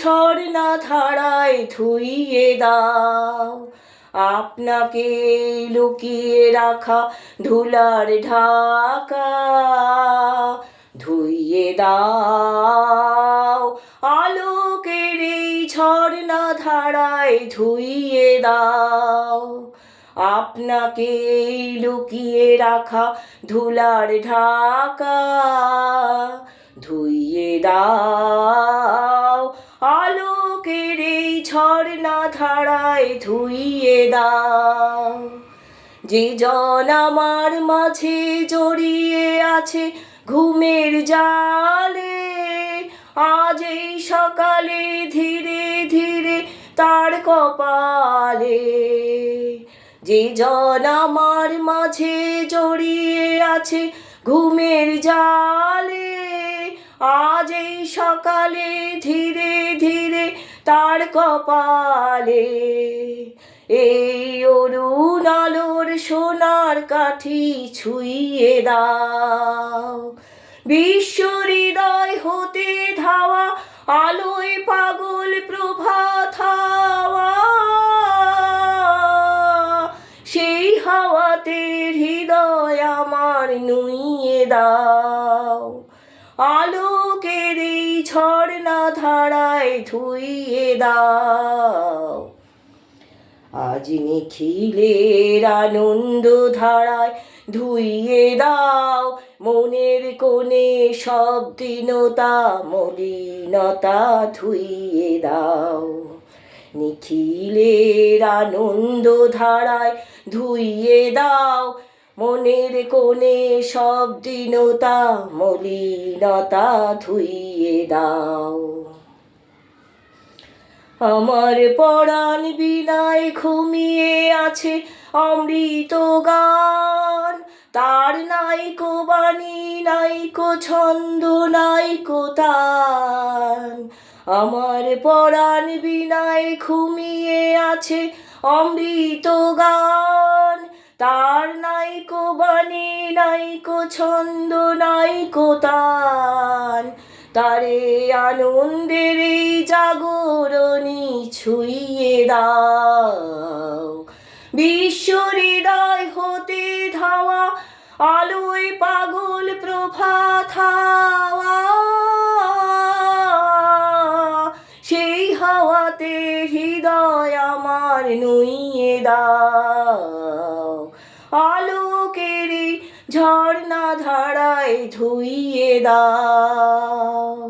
ঝর্ণা ধারায় ধুইয়ে দাও। আপনাকে লুকিয়ে রাখা ধুলার ঢাকা ধুইয়ে দাও। আলোকের এই ঝর্ণা ধারায় ধুইয়ে দাও। আপনাকে লুকিয়ে রাখা ধুলার ঢাকা ধুইয়ে দাও। আলোকের এই ঝর্ণা ধারায় ধুইয়ে দাও। যে জন আমার মাঝে জড়িয়ে আছে ঘুমের জালে, আজ এই সকালে ধীরে ধীরে তার কপালে। যে জন আমার মাঝে জড়িয়ে আছে ঘুমের জালে, আজ এই সকালে ধীরে ধীরে তার কপালে। এই অরুণ আলোর সোনার কাঠি ছুঁইয়ে দাও। বিশ্ব হৃদয় হতে ধাওয়া আলোয় পাগল প্রভাত হাওয়া, সেই হাওয়াতে হৃদয় আমার নুইয়ে দাও। আলোকের এই ঝর্ণা ধারায় ধুইয়ে দাও। আজ নিখিলের আনন্দ ধারায় ধুইয়ে দাও। মনের কোণে সব দীনতা মলিনতা ধুইয়ে দাও। নিখিলের আনন্দ ধারায় ধুইয়ে দাও। মনের কোণে সব দীনতা মলিনতা ধুইয়ে দাও। আমার পরাণ বীণায় ঘুমিয়ে আছে অমৃত গান, তার নাইকো বাণী নাইকো ছন্দ নাইকো তান। আমার পরাণ বীণায় ঘুমিয়ে আছে অমৃত গান, তার নাইকো বাণী নাইকো ছন্দ নাইকো তান। তারে আনন্দের এই জাগরণী ছুঁইয়ে দাও। বিশ্ব হৃদয় হতে ধাওয়া আলোয় পাগল প্রভাত হাওয়া, সেই হাওয়াতে হৃদয় আমার নুইয়ে দাও। আলোকের ঝর্ণা ধারায় ধুইয়ে দাও।